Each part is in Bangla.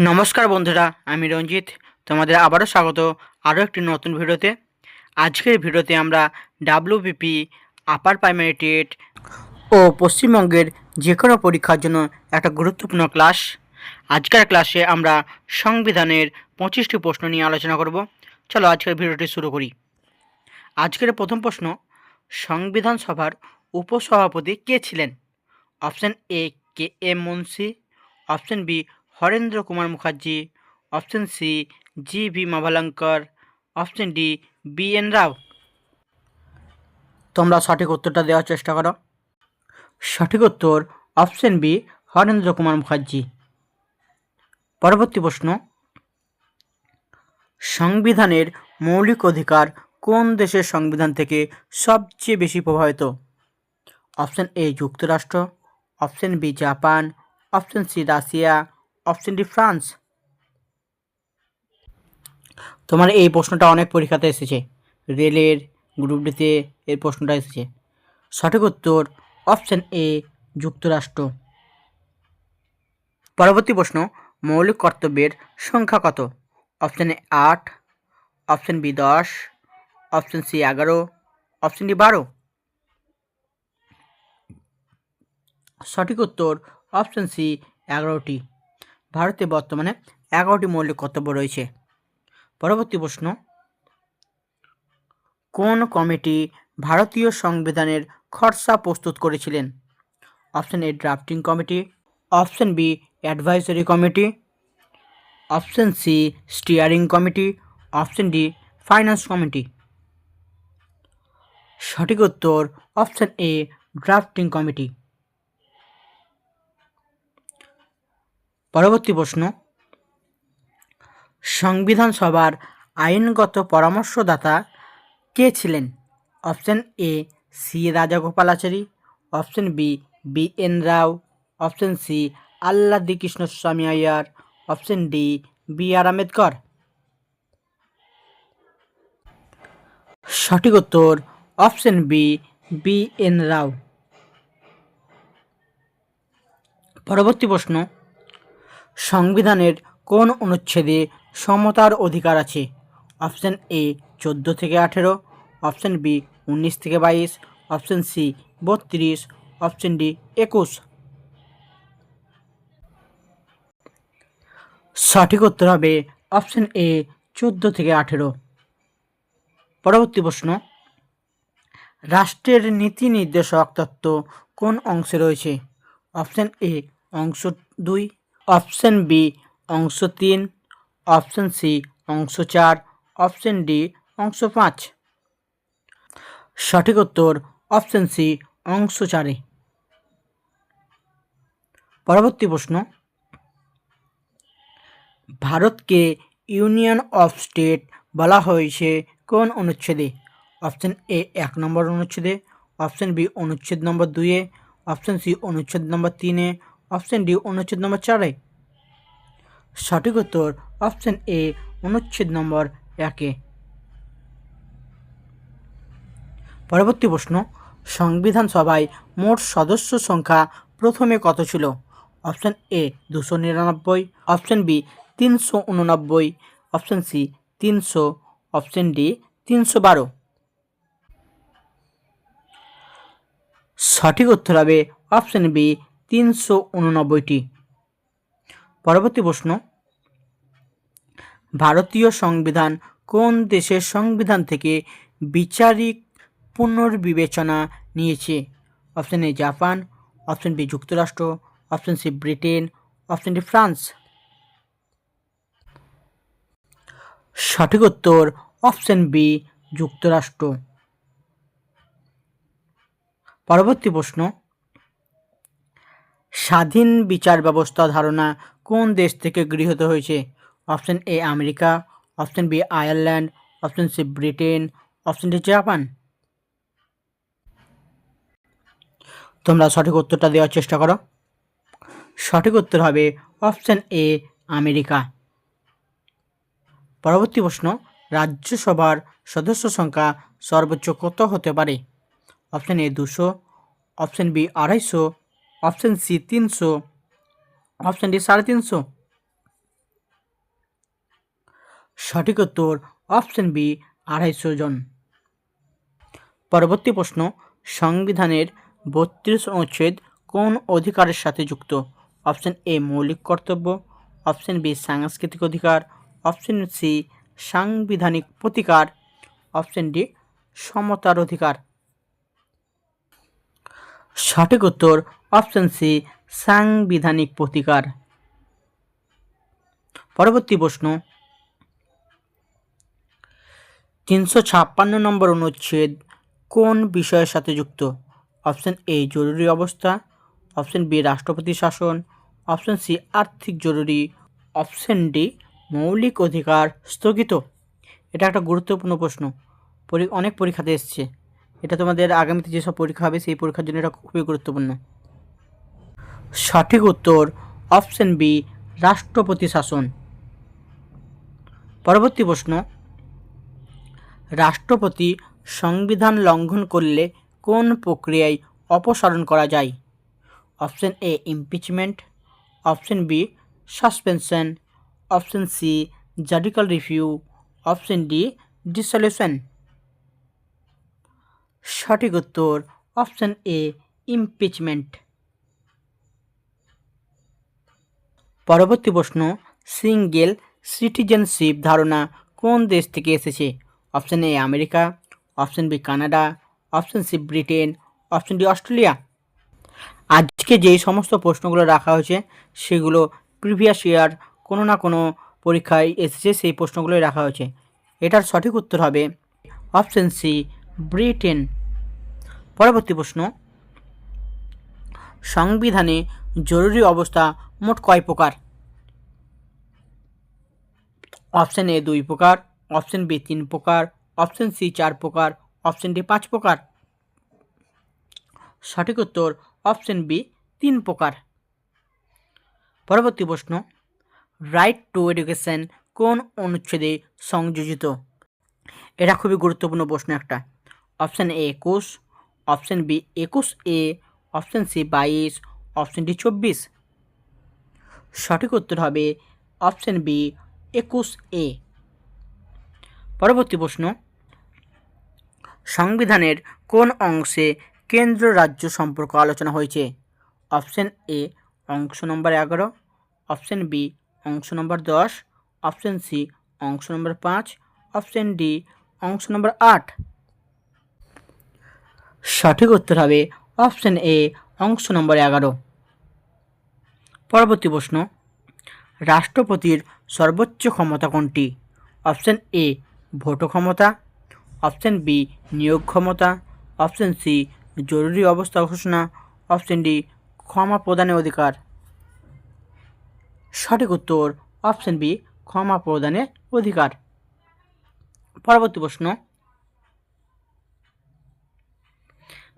নমস্কার বন্ধুরা, আমি রঞ্জিত। তোমাদের আবারও স্বাগত আরও একটি নতুন ভিডিওতে। আজকের ভিডিওতে আমরা ডাব্লিউবিপি, আপার প্রাইমারি টেট ও পশ্চিমবঙ্গের যে কোনো পরীক্ষার জন্য একটা গুরুত্বপূর্ণ ক্লাস। আজকের ক্লাসে আমরা সংবিধানের 25টি প্রশ্ন নিয়ে আলোচনা করব। চলো আজকের ভিডিওটি শুরু করি। আজকের প্রথম প্রশ্ন, সংবিধান সভার উপসভাপতি কে ছিলেন? Option A K M Munshi, option B Harendra Kumar Mukherjee, option C G V Mavalankar, option D B N Rao. তোমরা সঠিক উত্তরটা দেওয়ার চেষ্টা করো। সঠিক উত্তর অপশান বি হরেন্দ্র কুমার মুখার্জি। পরবর্তী প্রশ্ন, সংবিধানের মৌলিক অধিকার কোন দেশের সংবিধান থেকে সবচেয়ে বেশি প্রভাবিত? অপশান এ যুক্তরাষ্ট্র, option B Japan, option C Russia, option D France. তোমার এই প্রশ্নটা অনেক পরীক্ষাতে এসেছে, রেলের গ্রুপ ডিতে এই প্রশ্নটা এসেছে। সঠিক উত্তর অপশান এ যুক্তরাষ্ট্র। পরবর্তী প্রশ্ন, মৌলিক কর্তব্যের সংখ্যা কত? Option A 8, option B 10, option C 11, option D 12। সঠিক উত্তর অপশান সি 11টি। ভারতে বর্তমানে 11টি মৌলিক কর্তব্য রয়েছে। পরবর্তী প্রশ্ন, কোন কমিটি ভারতীয় সংবিধানের খসড়া প্রস্তুত করেছিলেন? Option A drafting committee, option B advisory committee, option C steering committee, option D finance committee. সঠিক উত্তর অপশান এ ড্রাফটিং কমিটি। পরবর্তী প্রশ্ন, সংবিধান সভার আইনগত পরামর্শদাতা কে ছিলেন? Option A C Rajagopalachari, option B B N Rao, option C Alladi Krishnaswami Ayyar, option D B R Ambedkar. সঠিক উত্তর option B B N Rao. পরবর্তী প্রশ্ন, সংবিধানের কোন অনুচ্ছেদে সমতার অধিকার আছে? অপশান এ 14 থেকে 18, অপশান বি 19 থেকে 22, অপশান সি 32, অপশান ডি 21। সঠিক উত্তর হবে অপশান এ 14 থেকে 18। পরবর্তী প্রশ্ন, রাষ্ট্রের নীতি নির্দেশক তত্ত্ব কোন অংশে রয়েছে? অপশান এ অংশ 2, অপশান বি অংশ 3, অপশান সি অংশ 4, অপশান ডি অংশ 5। সঠিক উত্তর অপশান সি অংশ 4। পরবর্তী প্রশ্ন, ভারতকে ইউনিয়ন অফ স্টেট বলা হয়েছে কোন অনুচ্ছেদে? অপশান এ 1 নম্বর অনুচ্ছেদে, অপশান বি অনুচ্ছেদ নম্বর 2-এ, অপশান সি অনুচ্ছেদ নম্বর 3-এ, অপশান ডি অনুচ্ছেদ নম্বর 4-এ। সঠিক উত্তর অপশান এ অনুচ্ছেদ নম্বর 1-এ। পরবর্তী প্রশ্ন, সংবিধান সভায় মোট সদস্য সংখ্যা প্রথমে কত ছিল? Option A 299, option B 389, option C 300, option D 312। সঠিক উত্তর হবে অপশান বি 389টি। পরবর্তী প্রশ্ন, ভারতীয় সংবিধান কোন দেশের সংবিধান থেকে বিচারিক পুনর্বিবেচনা নিয়েছে? Option A Japan, option B যুক্তরাষ্ট্র, option C Britain, option D France. সঠিক উত্তর অপশান বি যুক্তরাষ্ট্র। পরবর্তী প্রশ্ন, স্বাধীন বিচার ব্যবস্থা ধারণা কোন দেশ থেকে গৃহীত হয়েছে? Option A America, option B Ireland, option C Britain, option D Japan. তোমরা সঠিক উত্তরটা দেওয়ার চেষ্টা করো। সঠিক উত্তর হবে অপশান এ আমেরিকা। পরবর্তী প্রশ্ন, রাজ্যসভার সদস্য সংখ্যা সর্বোচ্চ কত হতে পারে? Option A 200, option B 250, option C 300, option D 350। সঠিক উত্তর অপশন বি 250 জন। পরবর্তী প্রশ্ন, সংবিধানের 32 অনুচ্ছেদ কোন অধিকারের সাথে যুক্ত? অপশন এ মৌলিক কর্তব্য, অপশন বি সাংস্কৃতিক অধিকার, অপশন সি সাংবিধানিক প্রতিকার, অপশন ডি সমতার অধিকার। সঠিক উত্তর অপশন সি সাংবিধানিক প্রতিকার। পরবর্তী প্রশ্ন, 356 নম্বর অনুচ্ছেদ কোন বিষয়ের সাথে যুক্ত? অপশন এ জরুরি অবস্থা, অপশন বি রাষ্ট্রপতি শাসন, অপশন সি আর্থিক জরুরি, অপশন ডি মৌলিক অধিকার স্থগিত। এটা একটা গুরুত্বপূর্ণ প্রশ্ন, অনেক পরীক্ষাতে এসছে। এটা তোমাদের আগামীতে যেসব পরীক্ষা হবে সেই পরীক্ষার জন্য এটা খুবই গুরুত্বপূর্ণ। সঠিক উত্তর অপশন বি রাষ্ট্রপতি শাসন। পরবর্তী প্রশ্ন, রাষ্ট্রপতি সংবিধান লঙ্ঘন করলে কোন প্রক্রিয়ায় অপসারণ করা যায়? Option A impeachment, option B suspension, option C judicial review, option D dissolution. সঠিক উত্তর অপশন এ ইমপিচমেন্ট। পরবর্তী প্রশ্ন, সিঙ্গেল সিটিজেনশিপ ধারণা কোন দেশ থেকে এসেছে? Option A America, option B Canada, option C Britain, option D Australia. আজকে যেই সমস্ত প্রশ্নগুলো রাখা হয়েছে সেগুলো প্রিভিয়াস ইয়ার কোনো না কোনো পরীক্ষায় এসেছে, সেই প্রশ্নগুলোই রাখা হয়েছে। এটার সঠিক উত্তর হবে অপশন সি ব্রিটেন। পরবর্তী প্রশ্ন, সংবিধানে জরুরি অবস্থা মোট কয় প্রকার? অপশন এ 2 প্রকার, অপশন বি 3 প্রকার, অপশন সি 4 প্রকার, অপশন ডি 5 প্রকার। সঠিক উত্তর অপশন বি 3 প্রকার। পরবর্তী প্রশ্ন, রাইট টু এডুকেশন কোন অনুচ্ছেদে সংযোজিত? এটা খুবই গুরুত্বপূর্ণ প্রশ্ন একটা। Option A 21, option B 21A, option C 22, option D 24। সঠিক উত্তর হবে অপশন বি 21A। পরবর্তী প্রশ্ন, সংবিধানের কোন অংশে কেন্দ্র রাজ্য সম্পর্ক আলোচনা হয়েছে? অপশন এ অংশ নম্বর 11, অপশন বি অংশ নম্বর 10, অপশন সি অংশ নম্বর 5, অপশন ডি অংশ নম্বর 8। সঠিক উত্তর হবে অপশন এ অংশ নম্বর 11। পরবর্তী প্রশ্ন, রাষ্ট্রপতির সর্বোচ্চ ক্ষমতা কোনটি? অপশন এ ভোট ক্ষমতা, অপশন বি নিয়োগ ক্ষমতা, অপশন সি জরুরি অবস্থা ঘোষণা, অপশন ডি ক্ষমা প্রদানের অধিকার। সঠিক উত্তর অপশন বি ক্ষমা প্রদানের অধিকার। পরবর্তী প্রশ্ন,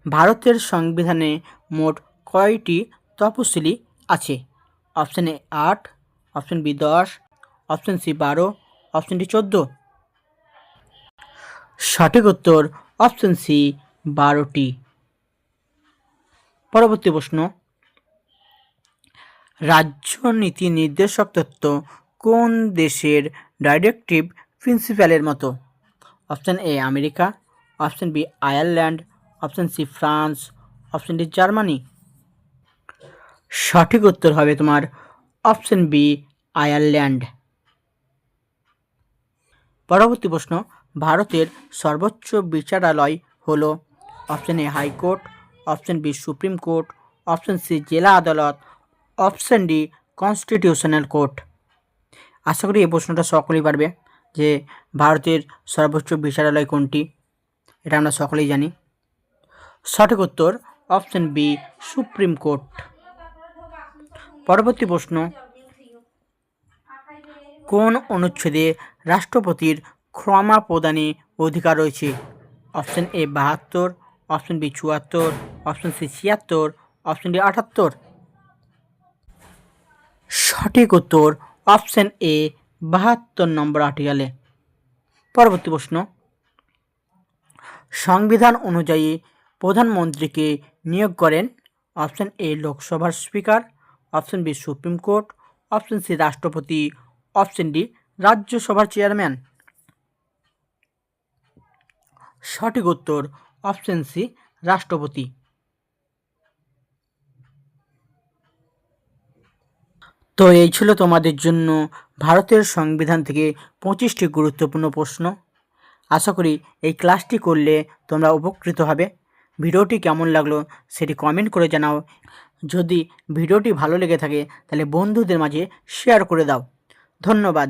ভারতের সংবিধানে মোট কয়টি তফসিলি আছে? Option A 8, option B 10, option C 12, option D 14। সঠিক উত্তর অপশন সি 12টি। পরবর্তী প্রশ্ন, রাজ্য নীতি নির্দেশক তত্ত্ব কোন দেশের ডাইরেক্টিভ প্রিন্সিপালের মতো? Option A America, option B Ireland, option C France, option D Germany. সঠিক উত্তর হবে তোমার অপশন বি আয়ারল্যান্ড। পরবর্তী প্রশ্ন, ভারতের সর্বোচ্চ বিচারালয় হলো? Option A high court, option B supreme court, option C জেলা আদালত, অপশন ডি কনস্টিটিউশনাল কোর্ট। আশা করি এই প্রশ্নটা সকলেই পারবে যে ভারতের সর্বোচ্চ বিচারালয় কোনটি, এটা আমরা সকলেই জানি। সঠিক উত্তর অপশন বি সুপ্রিম কোর্ট। পরবর্তী প্রশ্ন, কোন অনুচ্ছেদে রাষ্ট্রপতির ক্ষমা প্রদানে অধিকার রয়েছে? Option A 72, option B 74, option C 76, option D 78। সঠিক উত্তর অপশন এ 72 নম্বর আর্টিকেলে। পরবর্তী প্রশ্ন, সংবিধান অনুযায়ী প্রধানমন্ত্রীকে নিয়োগ করেন? অপশন এ লোকসভার speaker, option B supreme court, option C রাষ্ট্রপতি, অপশন ডি রাজ্যসভার চেয়ারম্যান? সঠিক উত্তর অপশন সি, রাষ্ট্রপতি। তো এই ছিল তোমাদের জন্য ভারতের সংবিধান থেকে 25টি গুরুত্বপূর্ণ প্রশ্ন। আশা করি এই ক্লাসটি করলে তোমরা উপকৃত হবে। ভিডিওটি কেমন লাগলো সেটি কমেন্ট করে জানাও। যদি ভিডিওটি ভালো লেগে থাকে তাহলে বন্ধুদের মাঝে শেয়ার করে দাও। ধন্যবাদ।